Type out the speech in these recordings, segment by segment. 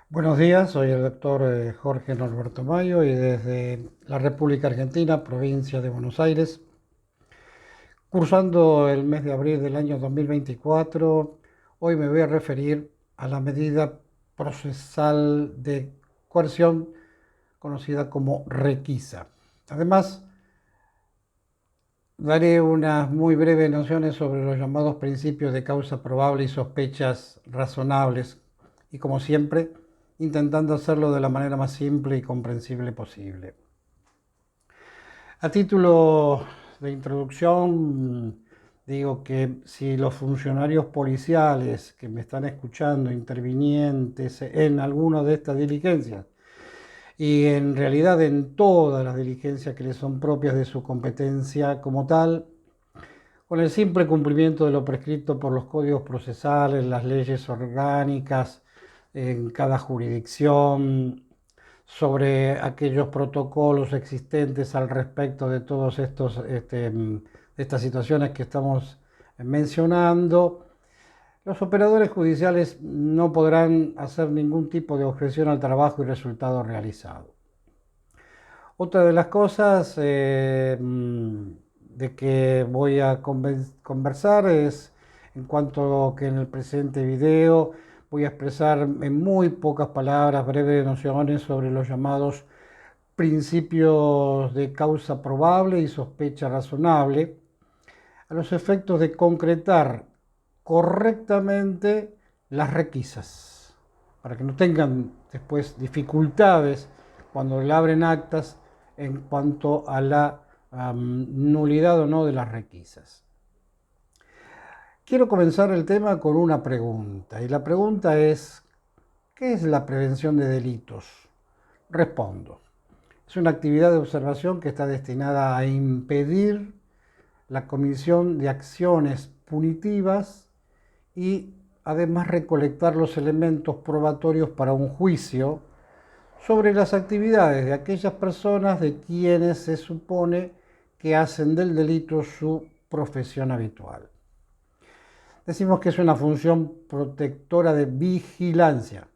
Buenos días, soy el doctor Jorge Norberto Mayo y desde la República Argentina, provincia de Buenos Aires, cursando el mes de abril del año 2024, hoy me voy a referir a la medida procesal de coerción conocida como requisa. Además, daré unas muy breves nociones sobre los llamados principios de causa probable y sospechas razonables, y como siempre, intentando hacerlo de la manera más simple y comprensible posible. A título de introducción, digo que si los funcionarios policiales que me están escuchando, intervinientes en alguna de estas diligencias, y en realidad en todas las diligencias que les son propias de su competencia como tal, con el simple cumplimiento de lo prescrito por los códigos procesales, las leyes orgánicas en cada jurisdicción, sobre aquellos protocolos existentes al respecto de todos estas situaciones que estamos mencionando, los operadores judiciales no podrán hacer ningún tipo de objeción al trabajo y resultado realizado. Otra de las cosas de que voy a conversar es en cuanto que en el presente video voy a expresar en muy pocas palabras breves nociones sobre los llamados principios de causa probable y sospecha razonable, a los efectos de concretar correctamente las requisas, para que no tengan después dificultades cuando le abren actas en cuanto a la nulidad o no de las requisas. Quiero comenzar el tema con una pregunta, y la pregunta es, ¿qué es la prevención de delitos? Respondo. Es una actividad de observación que está destinada a impedir la comisión de acciones punitivas y además recolectar los elementos probatorios para un juicio sobre las actividades de aquellas personas de quienes se supone que hacen del delito su profesión habitual. Decimos que es una función protectora de vigilancia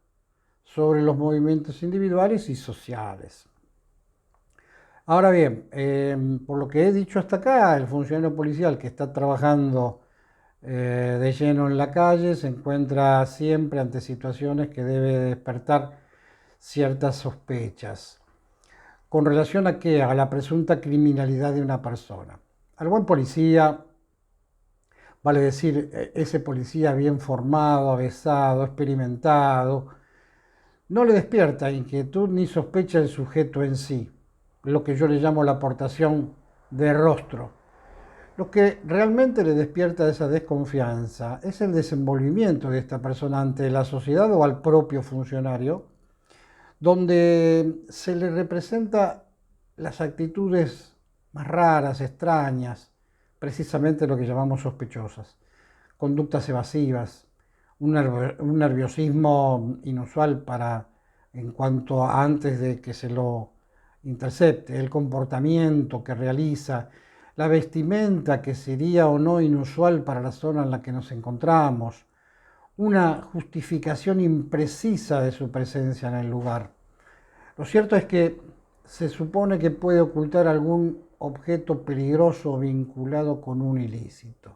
sobre los movimientos individuales y sociales. Ahora bien, por lo que he dicho hasta acá, el funcionario policial que está trabajando de lleno en la calle se encuentra siempre ante situaciones que debe despertar ciertas sospechas. ¿Con relación a qué? A la presunta criminalidad de una persona. Al buen policía, vale decir, ese policía bien formado, avesado, experimentado, no le despierta inquietud ni sospecha el sujeto en sí, lo que yo le llamo la aportación de rostro. Lo que realmente le despierta esa desconfianza es el desenvolvimiento de esta persona ante la sociedad o al propio funcionario, donde se le representa las actitudes más raras, extrañas, precisamente lo que llamamos sospechosas, conductas evasivas, un nerviosismo inusual en cuanto a antes de que se lo intercepte, el comportamiento que realiza, la vestimenta que sería o no inusual para la zona en la que nos encontramos, una justificación imprecisa de su presencia en el lugar. Lo cierto es que se supone que puede ocultar algún objeto peligroso vinculado con un ilícito.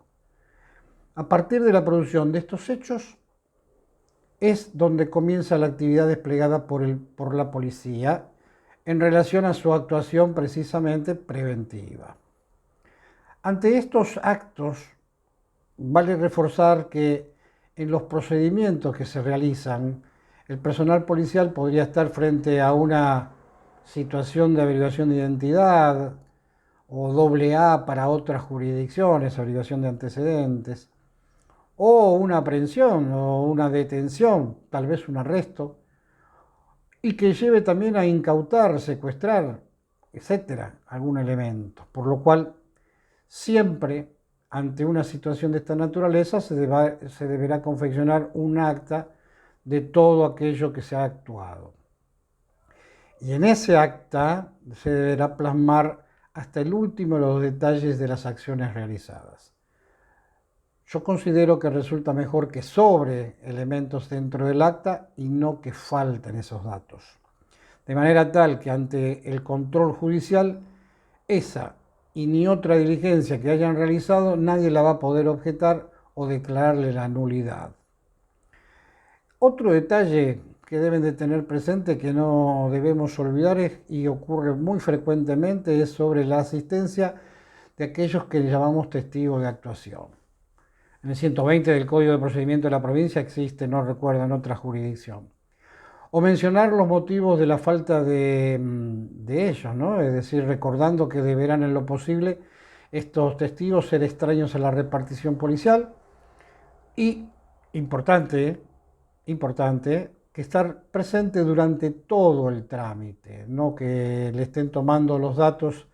A partir de la producción de estos hechos es donde comienza la actividad desplegada por la policía en relación a su actuación precisamente preventiva. Ante estos actos, vale reforzar que en los procedimientos que se realizan, el personal policial podría estar frente a una situación de averiguación de identidad o doble A para otras jurisdicciones, averiguación de antecedentes, o una aprehensión o una detención, tal vez un arresto, y que lleve también a incautar, secuestrar, etcétera, algún elemento. Por lo cual, siempre ante una situación de esta naturaleza se deberá confeccionar un acta de todo aquello que se ha actuado. Y en ese acta se deberá plasmar hasta el último de los detalles de las acciones realizadas. Yo considero que resulta mejor que sobre elementos dentro del acta y no que falten esos datos. De manera tal que ante el control judicial, esa y ni otra diligencia que hayan realizado, nadie la va a poder objetar o declararle la nulidad. Otro detalle que deben de tener presente, que no debemos olvidar y ocurre muy frecuentemente, es sobre la asistencia de aquellos que llamamos testigos de actuación. En el 120 del Código de Procedimiento de la provincia existe, no recuerdo, en otra jurisdicción. O mencionar los motivos de la falta de ellos, ¿no? Es decir, recordando que deberán en lo posible estos testigos ser extraños a la repartición policial y, importante, que estar presente durante todo el trámite, no que le estén tomando los datos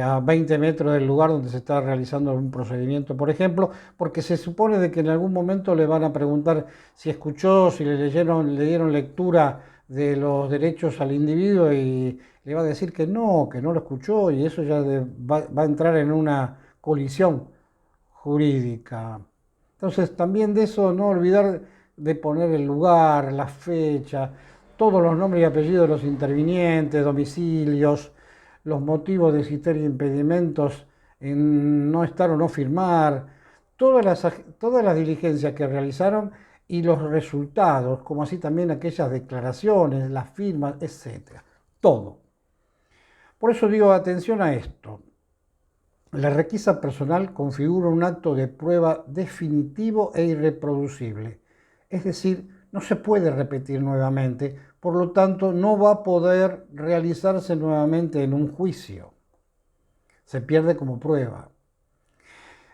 a 20 metros del lugar donde se está realizando un procedimiento, por ejemplo, porque se supone de que en algún momento le van a preguntar si escuchó, si le dieron lectura de los derechos al individuo y le va a decir que no lo escuchó y eso ya va a entrar en una colisión jurídica. Entonces, también de eso no olvidar de poner el lugar, la fecha, todos los nombres y apellidos de los intervinientes, domicilios, los motivos de existir impedimentos en no estar o no firmar, todas las diligencias que realizaron y los resultados, como así también aquellas declaraciones, las firmas, etc. Todo. Por eso digo atención a esto. La requisa personal configura un acto de prueba definitivo e irreproducible. Es decir, no se puede repetir nuevamente, por lo tanto no va a poder realizarse nuevamente en un juicio. Se pierde como prueba.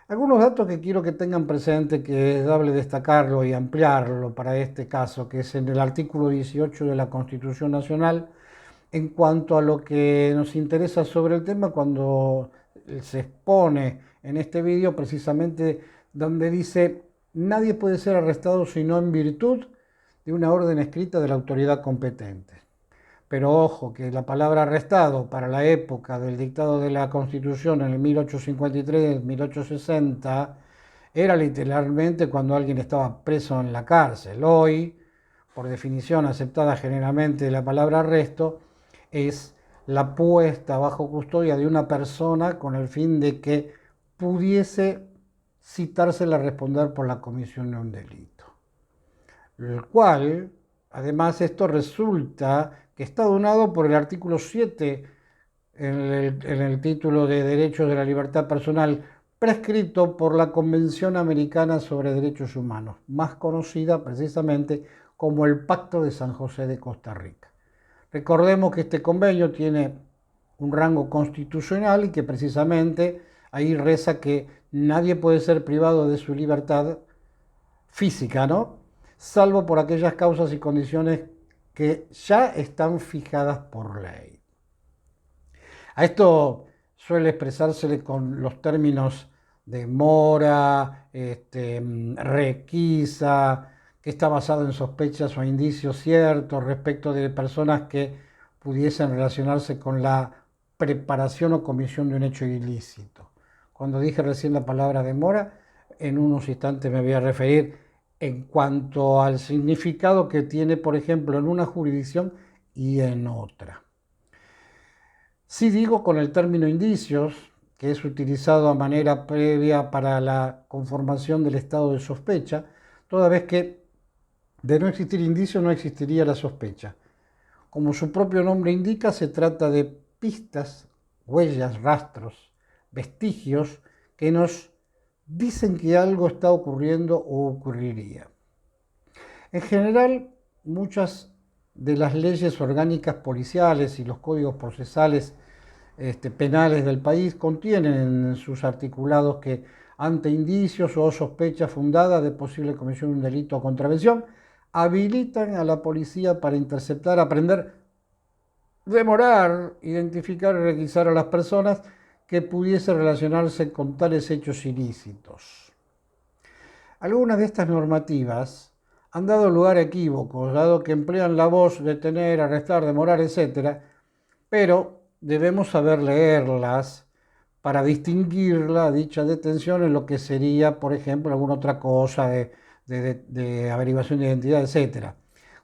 Algunos datos que quiero que tengan presente, que es dable destacarlo y ampliarlo para este caso, que es en el artículo 18 de la Constitución Nacional, en cuanto a lo que nos interesa sobre el tema cuando se expone en este vídeo, precisamente donde dice: nadie puede ser arrestado sino en virtud de una orden escrita de la autoridad competente. Pero ojo, que la palabra arrestado para la época del dictado de la Constitución en el 1853-1860 era literalmente cuando alguien estaba preso en la cárcel. Hoy, por definición aceptada generalmente, la palabra arresto es la puesta bajo custodia de una persona con el fin de que pudiese citársela a responder por la comisión de un delito. El cual, además, esto resulta que está donado por el artículo 7 en el título de Derechos de la Libertad Personal, prescrito por la Convención Americana sobre Derechos Humanos, más conocida precisamente como el Pacto de San José de Costa Rica. Recordemos que este convenio tiene un rango constitucional y que precisamente ahí reza que nadie puede ser privado de su libertad física, ¿no? Salvo por aquellas causas y condiciones que ya están fijadas por ley. A esto suele expresársele con los términos de mora, requisa, que está basado en sospechas o indicios ciertos respecto de personas que pudiesen relacionarse con la preparación o comisión de un hecho ilícito. Cuando dije recién la palabra demora, en unos instantes me voy a referir en cuanto al significado que tiene, por ejemplo, en una jurisdicción y en otra. Sí digo con el término indicios, que es utilizado a manera previa para la conformación del estado de sospecha, toda vez que de no existir indicio no existiría la sospecha. Como su propio nombre indica, se trata de pistas, huellas, rastros, vestigios que nos dicen que algo está ocurriendo o ocurriría. En general, muchas de las leyes orgánicas policiales y los códigos procesales penales del país contienen en sus articulados que ante indicios o sospechas fundadas de posible comisión de un delito o contravención, habilitan a la policía para interceptar, aprender, demorar, identificar y requisar a las personas que pudiesen relacionarse con tales hechos ilícitos. Algunas de estas normativas han dado lugar a equívocos, dado que emplean la voz detener, arrestar, demorar, etc., pero debemos saber leerlas para distinguirla, dicha detención, en lo que sería, por ejemplo, alguna otra cosa de averiguación de identidad, etc.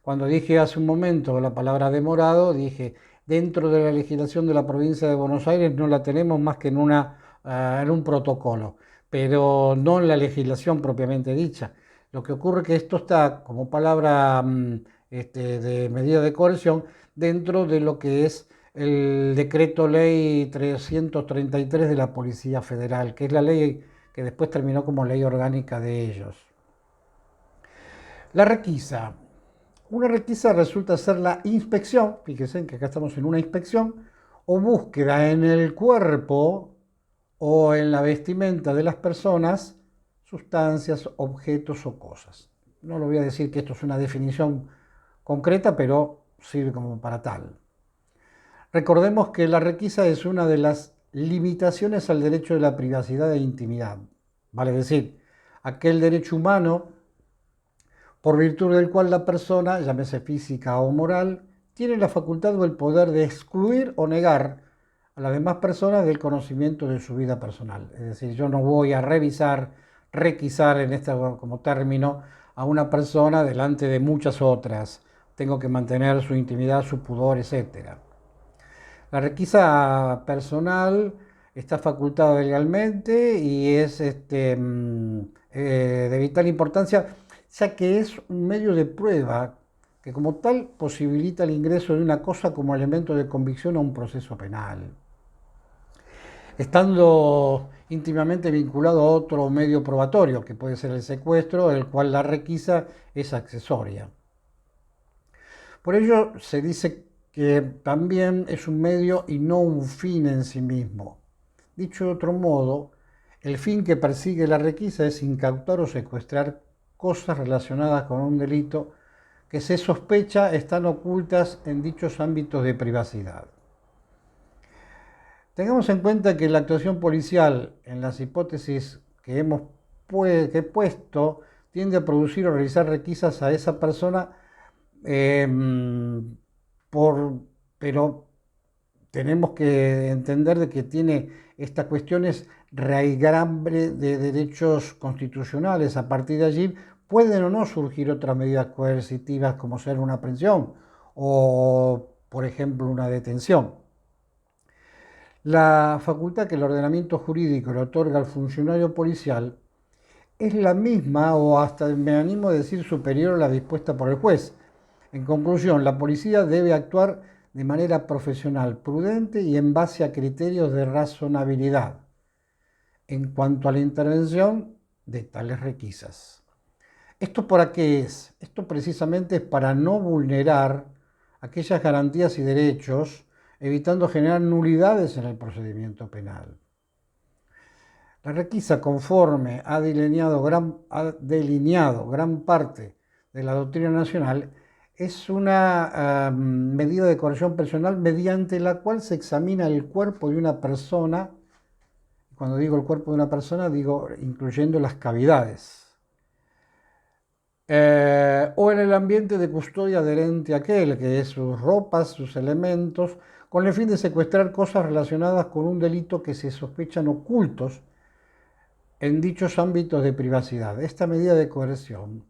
Cuando dije hace un momento la palabra demorado, dije, dentro de la legislación de la provincia de Buenos Aires no la tenemos más que en un protocolo, pero no en la legislación propiamente dicha. Lo que ocurre es que esto está como palabra de medida de coerción dentro de lo que es el decreto ley 333 de la Policía Federal, que es la ley que después terminó como ley orgánica de ellos. La requisa. Una requisa resulta ser la inspección, fíjense que acá estamos en una inspección, o búsqueda en el cuerpo o en la vestimenta de las personas, sustancias, objetos o cosas. No lo voy a decir que esto es una definición concreta, pero sirve como para tal. Recordemos que la requisa es una de las limitaciones al derecho de la privacidad e intimidad, vale decir, aquel derecho humano por virtud del cual la persona, llámese física o moral, tiene la facultad o el poder de excluir o negar a las demás personas del conocimiento de su vida personal. Es decir, yo no voy a requisar en este como término a una persona delante de muchas otras. Tengo que mantener su intimidad, su pudor, etc. La requisa personal está facultada legalmente y es de vital importancia, ya que es un medio de prueba que como tal posibilita el ingreso de una cosa como elemento de convicción a un proceso penal. Estando íntimamente vinculado a otro medio probatorio, que puede ser el secuestro, el cual la requisa es accesoria. Por ello se dice que también es un medio y no un fin en sí mismo. Dicho de otro modo, el fin que persigue la requisa es incautar o secuestrar cosas relacionadas con un delito que se sospecha están ocultas en dichos ámbitos de privacidad. Tengamos en cuenta que la actuación policial en las hipótesis que he puesto tiende a producir o realizar requisas a esa persona eh, pero tenemos que entender de que tiene estas cuestiones raigambre de derechos constitucionales. A partir de allí pueden o no surgir otras medidas coercitivas como ser una aprehensión o, por ejemplo, una detención. La facultad que el ordenamiento jurídico le otorga al funcionario policial es la misma o hasta me animo a decir superior a la dispuesta por el juez. En conclusión, la policía debe actuar de manera profesional, prudente y en base a criterios de razonabilidad en cuanto a la intervención de tales requisas. ¿Esto para qué es? Esto precisamente es para no vulnerar aquellas garantías y derechos, evitando generar nulidades en el procedimiento penal. La requisa, conforme ha delineado gran parte de la doctrina nacional, es una medida de coerción personal mediante la cual se examina el cuerpo de una persona. Cuando digo el cuerpo de una persona, digo incluyendo las cavidades. O en el ambiente de custodia adherente a aquel, que es sus ropas, sus elementos, con el fin de secuestrar cosas relacionadas con un delito que se sospechan ocultos en dichos ámbitos de privacidad. Esta medida de coerción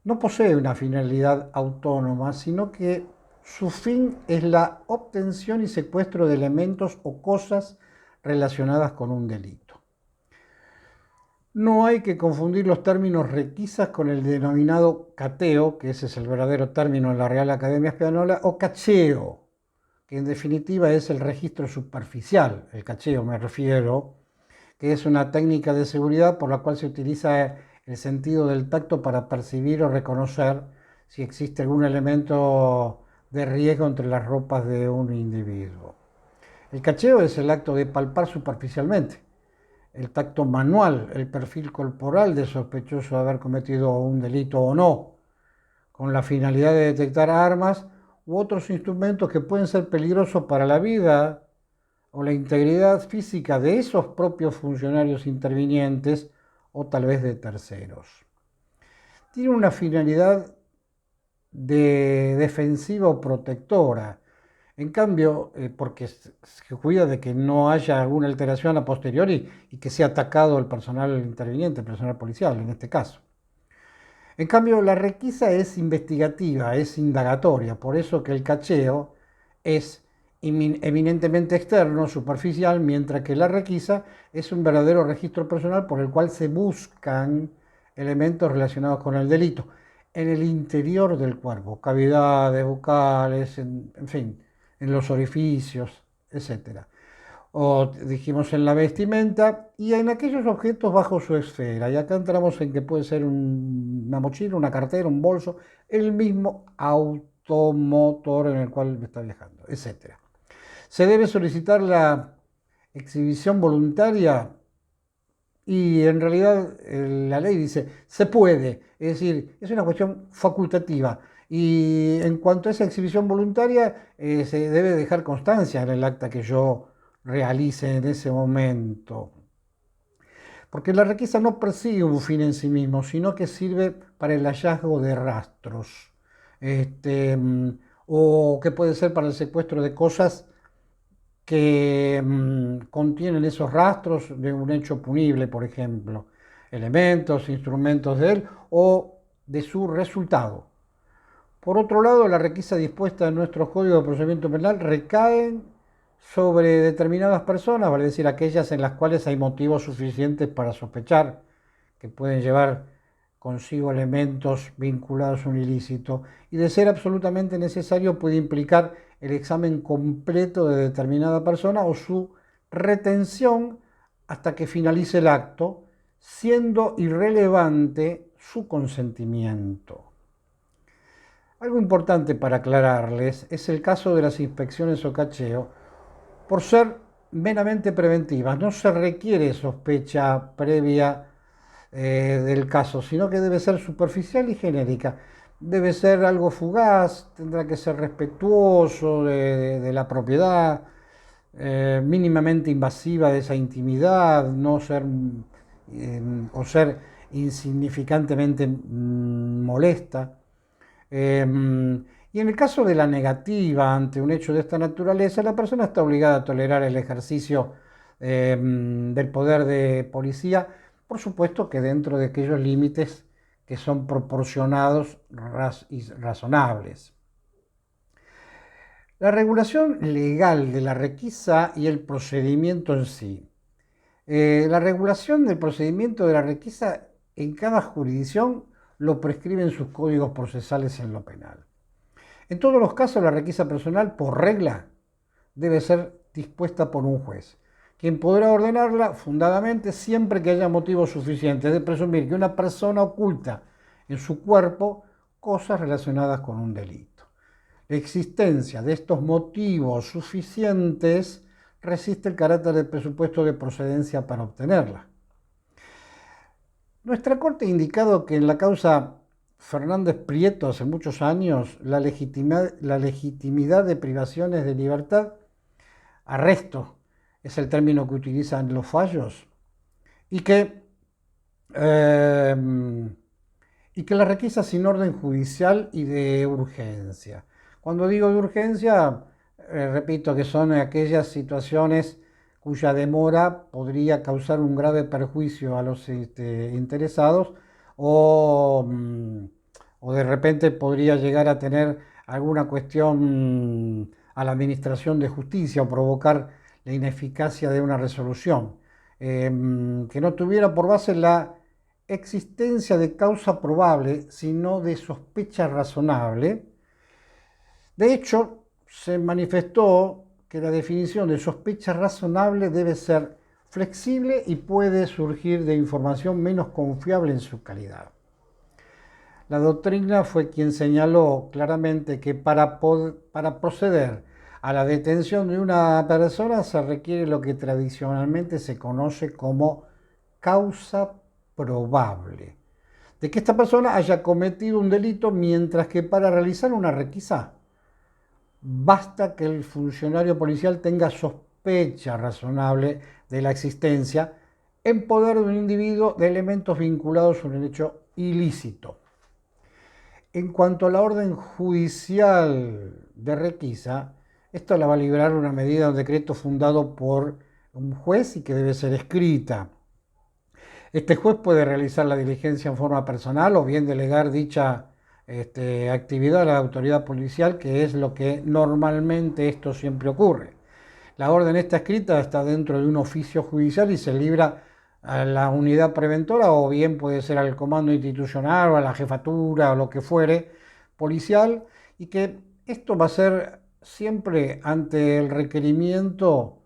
no posee una finalidad autónoma, sino que su fin es la obtención y secuestro de elementos o cosas relacionadas con un delito. No hay que confundir los términos requisas con el denominado cateo, que ese es el verdadero término en la Real Academia Española, o cacheo, que en definitiva es el registro superficial. El cacheo me refiero, que es una técnica de seguridad por la cual se utiliza el sentido del tacto para percibir o reconocer si existe algún elemento de riesgo entre las ropas de un individuo. El cacheo es el acto de palpar superficialmente el tacto manual, el perfil corporal del sospechoso de haber cometido un delito o no, con la finalidad de detectar armas u otros instrumentos que pueden ser peligrosos para la vida o la integridad física de esos propios funcionarios intervinientes o tal vez de terceros. Tiene una finalidad de defensiva o protectora, En cambio, porque se cuida de que no haya alguna alteración a posteriori y que sea atacado el personal interviniente, el personal policial en este caso. En cambio, la requisa es investigativa, es indagatoria, por eso que el cacheo es eminentemente externo, superficial, mientras que la requisa es un verdadero registro personal por el cual se buscan elementos relacionados con el delito en el interior del cuerpo, cavidades bucales, en fin, en los orificios, etc. O dijimos en la vestimenta y en aquellos objetos bajo su esfera. Y acá entramos en que puede ser una mochila, una cartera, un bolso, el mismo automotor en el cual está viajando, etc. Se debe solicitar la exhibición voluntaria y en realidad la ley dice, se puede, es decir, es una cuestión facultativa. Y en cuanto a esa exhibición voluntaria, se debe dejar constancia en el acta que yo realice en ese momento. Porque la requisa no persigue un fin en sí mismo, sino que sirve para el hallazgo de rastros. O que puede ser para el secuestro de cosas que contienen esos rastros de un hecho punible, por ejemplo, elementos, instrumentos de él o de su resultado. Por otro lado, la requisa dispuesta en nuestros códigos de procedimiento penal recaen sobre determinadas personas, vale decir, aquellas en las cuales hay motivos suficientes para sospechar que pueden llevar consigo elementos vinculados a un ilícito y de ser absolutamente necesario puede implicar el examen completo de determinada persona o su retención hasta que finalice el acto, siendo irrelevante su consentimiento. Algo importante para aclararles es el caso de las inspecciones o cacheo, por ser meramente preventivas. No se requiere sospecha previa del caso, sino que debe ser superficial y genérica. Debe ser algo fugaz, tendrá que ser respetuoso de la propiedad, mínimamente invasiva de esa intimidad, no ser o ser insignificantemente molesta. Y en el caso de la negativa ante un hecho de esta naturaleza, la persona está obligada a tolerar el ejercicio del poder de policía, por supuesto que dentro de aquellos límites que son proporcionados y razonables. La regulación legal de la requisa y el procedimiento en sí. La regulación del procedimiento de la requisa en cada jurisdicción lo prescriben sus códigos procesales en lo penal. En todos los casos, la requisa personal, por regla, debe ser dispuesta por un juez, quien podrá ordenarla fundadamente siempre que haya motivos suficientes de presumir que una persona oculta en su cuerpo cosas relacionadas con un delito. La existencia de estos motivos suficientes resiste el carácter del presupuesto de procedencia para obtenerla. Nuestra Corte ha indicado que en la causa Fernández Prieto hace muchos años la legitimidad de privaciones de libertad, arresto es el término que utilizan los fallos, y que la requisa sin orden judicial y de urgencia. Cuando digo de urgencia, repito que son aquellas situaciones cuya demora podría causar un grave perjuicio a los interesados o de repente podría llegar a tener alguna cuestión a la administración de justicia o provocar la ineficacia de una resolución, que no tuviera por base la existencia de causa probable, sino de sospecha razonable. De hecho, se manifestó que la definición de sospecha razonable debe ser flexible y puede surgir de información menos confiable en su calidad. La doctrina fue quien señaló claramente que para proceder a la detención de una persona se requiere lo que tradicionalmente se conoce como causa probable de que esta persona haya cometido un delito, mientras que para realizar una requisa basta que el funcionario policial tenga sospecha razonable de la existencia en poder de un individuo de elementos vinculados a un hecho ilícito. En cuanto a la orden judicial de requisa, Esto la va a liberar una medida, un decreto fundado por un juez y que debe ser escrita. Este juez puede realizar la diligencia en forma personal o bien delegar dicha actividad a la autoridad policial, que es lo que normalmente esto siempre ocurre. La orden está escrita, está dentro de un oficio judicial y se libra a la unidad preventora o bien puede ser al comando institucional o a la jefatura o lo que fuere policial, y que esto va a ser siempre ante el requerimiento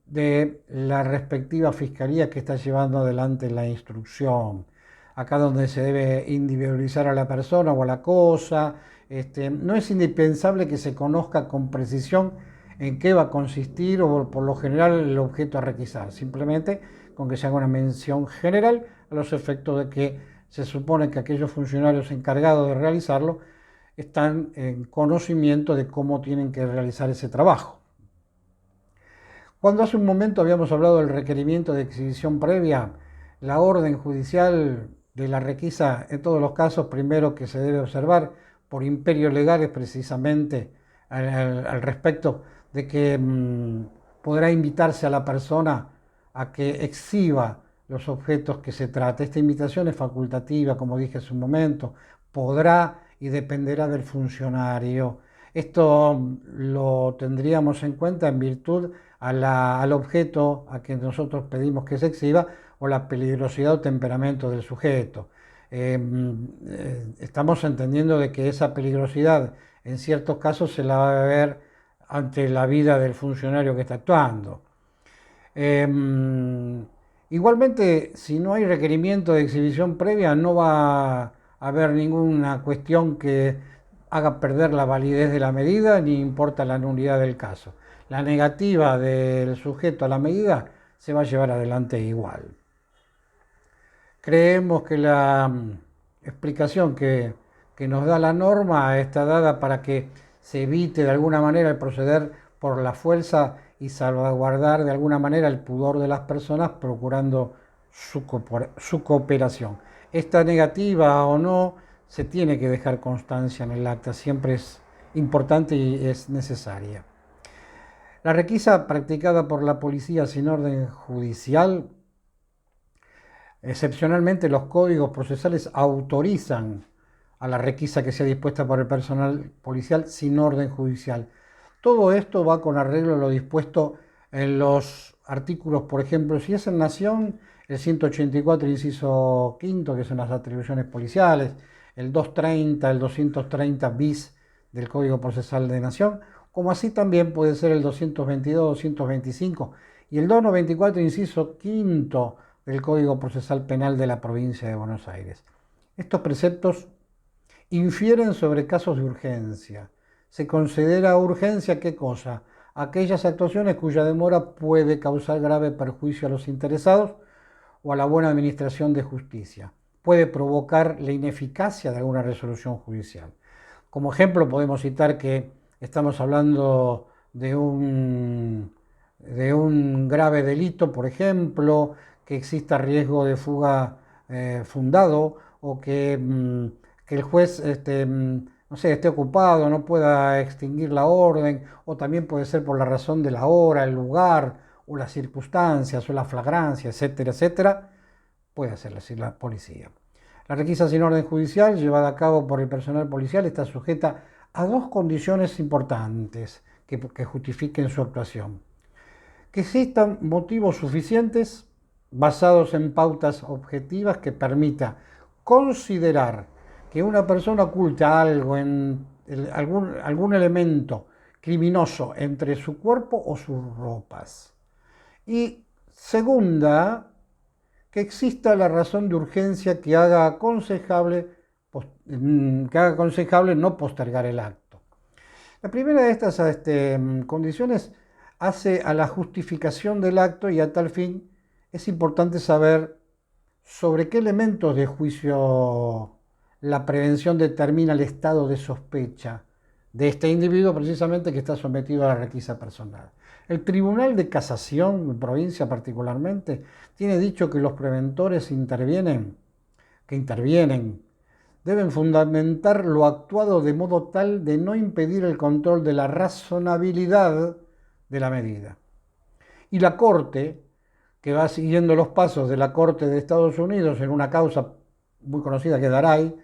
de la respectiva fiscalía que está llevando adelante la instrucción. Acá donde se debe individualizar a la persona o a la cosa, no es indispensable que se conozca con precisión en qué va a consistir o por lo general el objeto a requisar, simplemente con que se haga una mención general a los efectos de que se supone que aquellos funcionarios encargados de realizarlo están en conocimiento de cómo tienen que realizar ese trabajo. Cuando hace un momento habíamos hablado del requerimiento de exhibición previa, la orden judicial de la requisa en todos los casos, primero que se debe observar por imperios legales precisamente al respecto de que podrá invitarse a la persona a que exhiba los objetos que se trate. Esta invitación es facultativa, como dije hace un momento, podrá y dependerá del funcionario. Esto lo tendríamos en cuenta en virtud al objeto a que nosotros pedimos que se exhiba o la peligrosidad o temperamento del sujeto. Estamos entendiendo de que esa peligrosidad en ciertos casos se la va a ver ante la vida del funcionario que está actuando. Igualmente, si no hay requerimiento de exhibición previa, no va a haber ninguna cuestión que haga perder la validez de la medida, ni importa la nulidad del caso. La negativa del sujeto a la medida se va a llevar adelante igual. Creemos que la explicación que nos da la norma está dada para que se evite de alguna manera el proceder por la fuerza y salvaguardar de alguna manera el pudor de las personas, procurando su cooperación. Esta negativa o no se tiene que dejar constancia en el acta, siempre es importante y es necesaria. La requisa practicada por la policía sin orden judicial, excepcionalmente los códigos procesales autorizan a la requisa que sea dispuesta por el personal policial sin orden judicial. Todo esto va con arreglo a lo dispuesto en los artículos, por ejemplo, si es en Nación, el 184, inciso quinto, que son las atribuciones policiales, el 230, el 230 bis del Código Procesal de Nación, como así también puede ser el 222, 225 y el 294, inciso quinto del Código Procesal Penal de la Provincia de Buenos Aires. Estos preceptos infieren sobre casos de urgencia. Se considera urgencia, ¿qué cosa? Aquellas actuaciones cuya demora puede causar grave perjuicio a los interesados o a la buena administración de justicia. Puede provocar la ineficacia de alguna resolución judicial. Como ejemplo podemos citar que estamos hablando de un grave delito, por ejemplo, que exista riesgo de fuga fundado o que el juez no sé, esté ocupado, no pueda extinguir la orden, o también puede ser por la razón de la hora, el lugar, o las circunstancias, o la flagrancia, etcétera, etcétera, puede hacerlo así la policía. La requisa sin orden judicial, llevada a cabo por el personal policial, está sujeta a dos condiciones importantes que justifiquen su actuación. Que existan motivos suficientes basados en pautas objetivas que permita considerar que una persona oculta algo, algún elemento criminoso entre su cuerpo o sus ropas. Y segunda, que exista la razón de urgencia que haga aconsejable no postergar el acto. La primera de estas condiciones hace a la justificación del acto, y a tal fin es importante saber sobre qué elementos de juicio la prevención determina el estado de sospecha de este individuo precisamente que está sometido a la requisa personal. El Tribunal de Casación, en provincia particularmente, tiene dicho que los preventores que intervienen deben fundamentar lo actuado de modo tal de no impedir el control de la razonabilidad de la medida. Y la Corte, que va siguiendo los pasos de la Corte de Estados Unidos en una causa muy conocida que es Daray,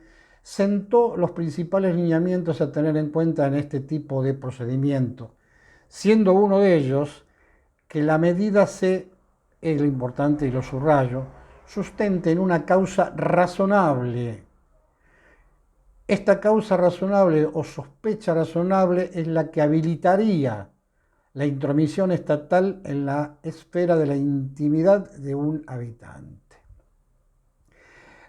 sentó los principales lineamientos a tener en cuenta en este tipo de procedimiento, siendo uno de ellos que la medida es lo importante y lo subrayo, sustente en una causa razonable. Esta causa razonable o sospecha razonable es la que habilitaría la intromisión estatal en la esfera de la intimidad de un habitante.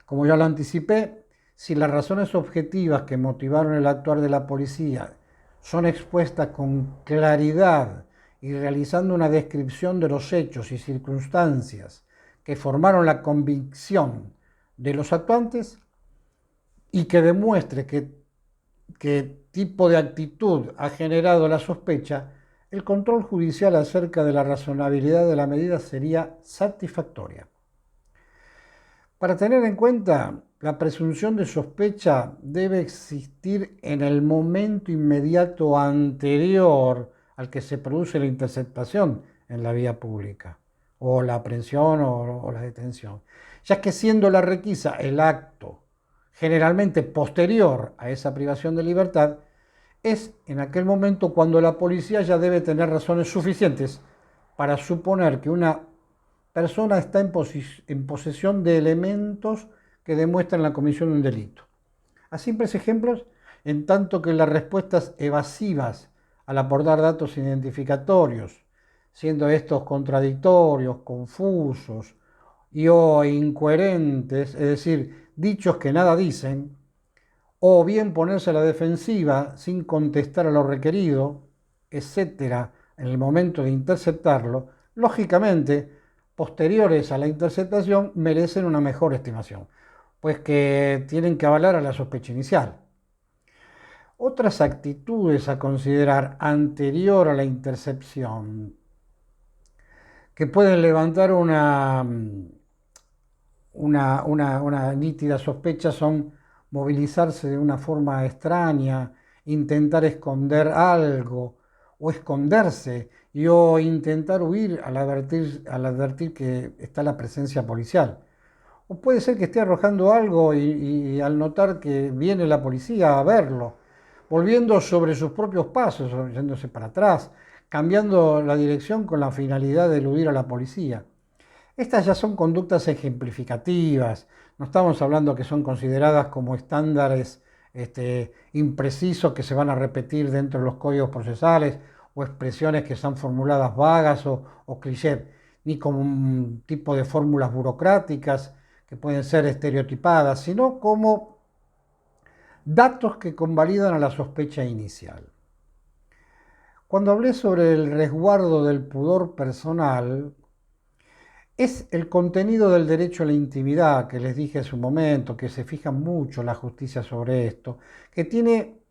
Como ya lo anticipé, si las razones objetivas que motivaron el actuar de la policía son expuestas con claridad y realizando una descripción de los hechos y circunstancias que formaron la convicción de los actuantes y que demuestre qué tipo de actitud ha generado la sospecha, el control judicial acerca de la razonabilidad de la medida sería satisfactoria. Para tener en cuenta, la presunción de sospecha debe existir en el momento inmediato anterior al que se produce la interceptación en la vía pública, o la aprehensión o la detención, ya que siendo la requisa el acto generalmente posterior a esa privación de libertad, es en aquel momento cuando la policía ya debe tener razones suficientes para suponer que una persona está en posesión de elementos que demuestran la comisión de un delito. A simples ejemplos, en tanto que las respuestas evasivas al aportar datos identificatorios, siendo estos contradictorios, confusos o incoherentes, es decir, dichos que nada dicen, o bien ponerse a la defensiva sin contestar a lo requerido, etcétera, en el momento de interceptarlo, lógicamente, posteriores a la interceptación merecen una mejor estimación, pues que tienen que avalar a la sospecha inicial. Otras actitudes a considerar anterior a la intercepción que pueden levantar una nítida sospecha son movilizarse de una forma extraña, intentar esconder algo o esconderse o intentar huir al advertir que está la presencia policial. O puede ser que esté arrojando algo y al notar que viene la policía a verlo, volviendo sobre sus propios pasos, yéndose para atrás, cambiando la dirección con la finalidad de eludir a la policía. Estas ya son conductas ejemplificativas, no estamos hablando que son consideradas como estándares imprecisos que se van a repetir dentro de los códigos procesales o expresiones que son formuladas vagas o clichés, ni como un tipo de fórmulas burocráticas que pueden ser estereotipadas, sino como datos que convalidan a la sospecha inicial. Cuando hablé sobre el resguardo del pudor personal, es el contenido del derecho a la intimidad, que les dije hace un momento, que se fija mucho la justicia sobre esto, que tiene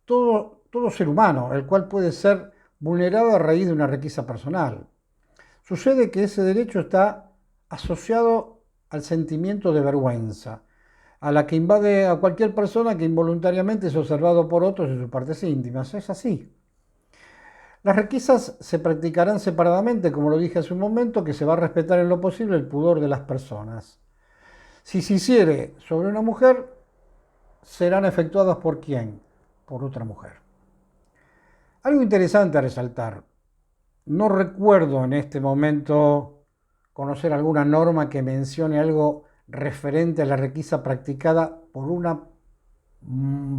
todo ser humano, el cual puede ser vulnerado a raíz de una requisa personal. Sucede que ese derecho está asociado al sentimiento de vergüenza, a la que invade a cualquier persona que involuntariamente es observado por otros en sus partes íntimas. Es así. Las requisas se practicarán separadamente, como lo dije hace un momento, que se va a respetar en lo posible el pudor de las personas. Si se hiciere sobre una mujer, serán efectuadas por ¿quién? Por otra mujer. Algo interesante a resaltar. No recuerdo en este momento conocer alguna norma que mencione algo referente a la requisa practicada por una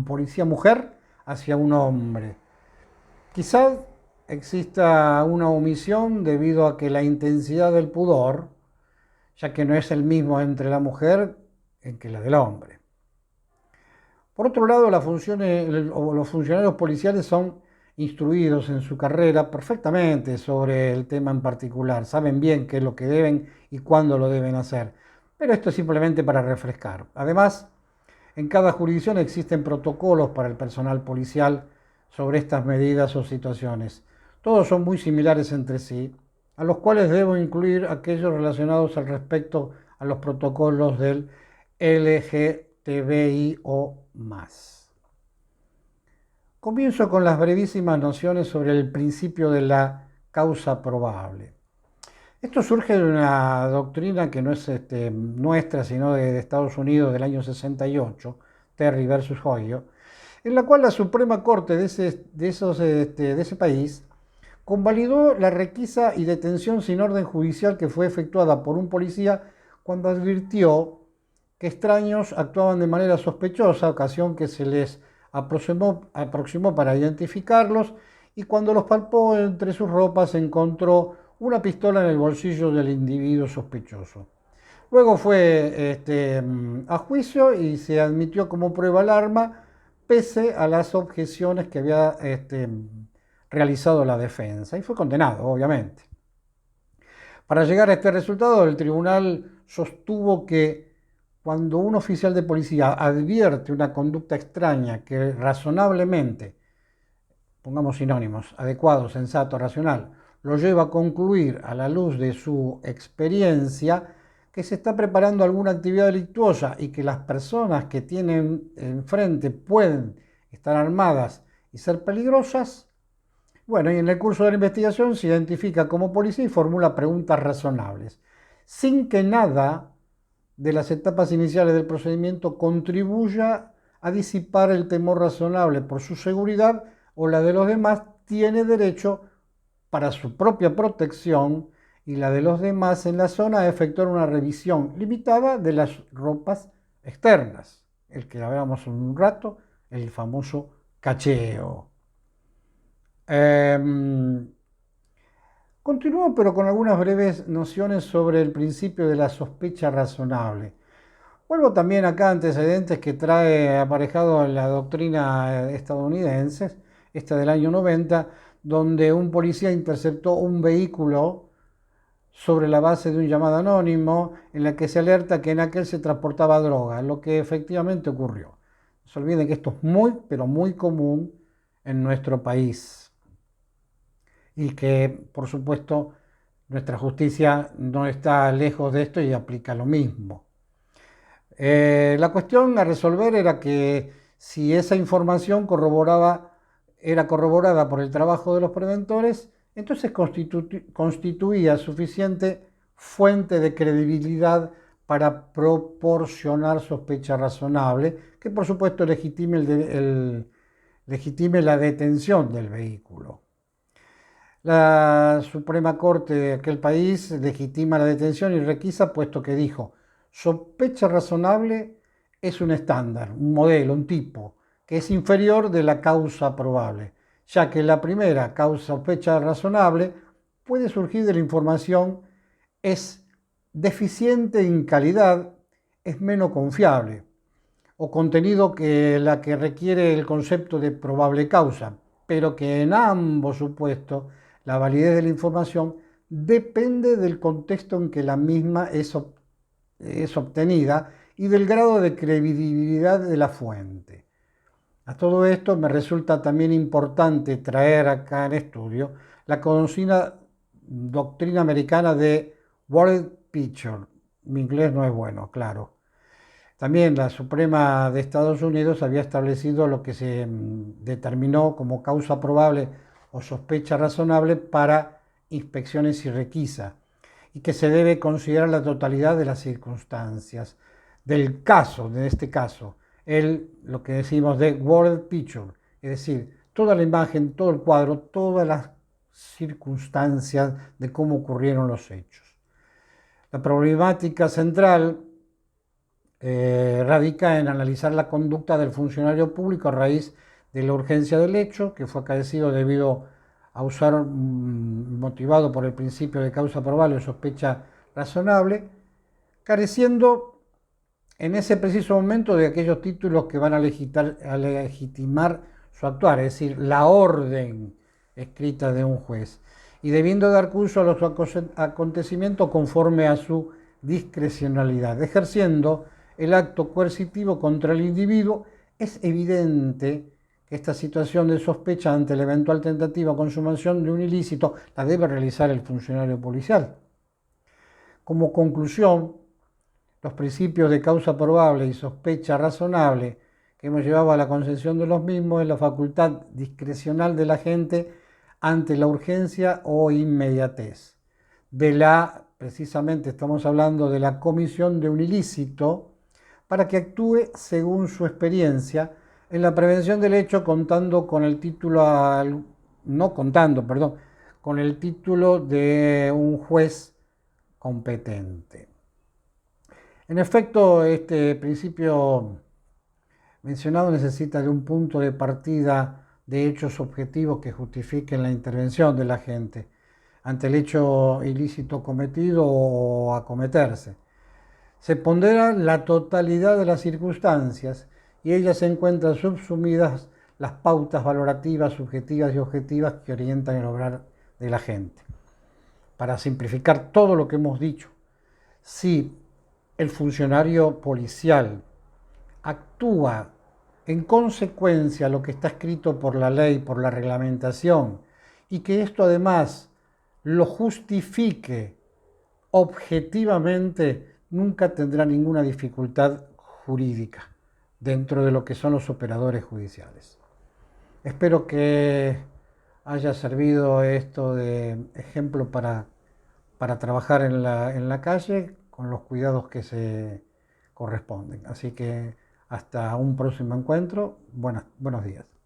policía mujer hacia un hombre. Quizás exista una omisión debido a que la intensidad del pudor, ya que no es el mismo entre la mujer que la del hombre. Por otro lado, los funcionarios policiales son instruidos en su carrera perfectamente sobre el tema en particular, saben bien qué es lo que deben y cuándo lo deben hacer, pero esto es simplemente para refrescar. Además, en cada jurisdicción existen protocolos para el personal policial sobre estas medidas o situaciones. Todos son muy similares entre sí, a los cuales debo incluir aquellos relacionados al respecto a los protocolos del LGPD. LGTBI o más. Comienzo con las brevísimas nociones sobre el principio de la causa probable. Esto surge de una doctrina que no es nuestra, sino de Estados Unidos del año 68, Terry versus Hoyo, en la cual la Suprema Corte de ese país convalidó la requisa y detención sin orden judicial que fue efectuada por un policía cuando advirtió que extraños actuaban de manera sospechosa, ocasión que se les aproximó para identificarlos, y cuando los palpó entre sus ropas encontró una pistola en el bolsillo del individuo sospechoso. Luego fue a juicio y se admitió como prueba el arma, pese a las objeciones que había realizado la defensa, y fue condenado, obviamente. Para llegar a este resultado, el tribunal sostuvo que cuando un oficial de policía advierte una conducta extraña que razonablemente, pongamos sinónimos, adecuado, sensato, racional, lo lleva a concluir a la luz de su experiencia que se está preparando alguna actividad delictuosa y que las personas que tienen enfrente pueden estar armadas y ser peligrosas, bueno, y en el curso de la investigación se identifica como policía y formula preguntas razonables, sin que nada de las etapas iniciales del procedimiento contribuya a disipar el temor razonable por su seguridad o la de los demás, tiene derecho, para su propia protección y la de los demás en la zona, a efectuar una revisión limitada de las ropas externas, el que hablábamos hace un rato, el famoso cacheo. Continúo, pero con algunas breves nociones sobre el principio de la sospecha razonable. Vuelvo también acá a antecedentes que trae aparejado la doctrina estadounidense, esta del año 90, donde un policía interceptó un vehículo sobre la base de un llamado anónimo en la que se alerta que en aquel se transportaba droga, lo que efectivamente ocurrió. No se olviden que esto es muy, pero muy común en nuestro país y que, por supuesto, nuestra justicia no está lejos de esto y aplica lo mismo. La cuestión a resolver era que si esa información era corroborada por el trabajo de los preventores, entonces constituía suficiente fuente de credibilidad para proporcionar sospecha razonable, que por supuesto legitime la detención del vehículo. La Suprema Corte de aquel país legitima la detención y requisa, puesto que dijo: sospecha razonable es un estándar, un modelo, un tipo, que es inferior de la causa probable, ya que la primera, sospecha razonable, puede surgir de la información, es deficiente en calidad, es menos confiable, o contenido que la que requiere el concepto de probable causa, pero que en ambos supuestos la validez de la información depende del contexto en que la misma es obtenida y del grado de credibilidad de la fuente. A todo esto me resulta también importante traer acá en estudio la conocida doctrina americana de World Picture. Mi inglés no es bueno, claro. También la Suprema de Estados Unidos había establecido lo que se determinó como causa probable o sospecha razonable para inspecciones y requisa, y que se debe considerar la totalidad de las circunstancias del caso, en este caso, lo que decimos de World Picture, es decir, toda la imagen, todo el cuadro, todas las circunstancias de cómo ocurrieron los hechos. La problemática central radica en analizar la conducta del funcionario público a raíz de la urgencia del hecho, que fue acaecido debido a usar, motivado por el principio de causa probable o sospecha razonable, careciendo en ese preciso momento de aquellos títulos que van a legitimar su actuar, es decir, la orden escrita de un juez, y debiendo dar curso a los acontecimientos conforme a su discrecionalidad, ejerciendo el acto coercitivo contra el individuo. Es evidente que esta situación de sospecha ante la eventual tentativa o consumación de un ilícito la debe realizar el funcionario policial. Como conclusión, los principios de causa probable y sospecha razonable que hemos llevado a la concesión de los mismos es la facultad discrecional de la gente ante la urgencia o inmediatez. Precisamente estamos hablando de la comisión de un ilícito para que actúe según su experiencia en la prevención del hecho contando con el título, no contando, perdón, con el título de un juez competente. En efecto, este principio mencionado necesita de un punto de partida de hechos objetivos que justifiquen la intervención de la gente ante el hecho ilícito cometido o a cometerse. Se pondera la totalidad de las circunstancias y ellas se encuentran subsumidas las pautas valorativas, subjetivas y objetivas que orientan el obrar de la gente. Para simplificar todo lo que hemos dicho, si el funcionario policial actúa en consecuencia a lo que está escrito por la ley, por la reglamentación, y que esto además lo justifique objetivamente, nunca tendrá ninguna dificultad jurídica dentro de lo que son los operadores judiciales. Espero que haya servido esto de ejemplo para trabajar en la calle con los cuidados que se corresponden. Así que hasta un próximo encuentro. Buenos días.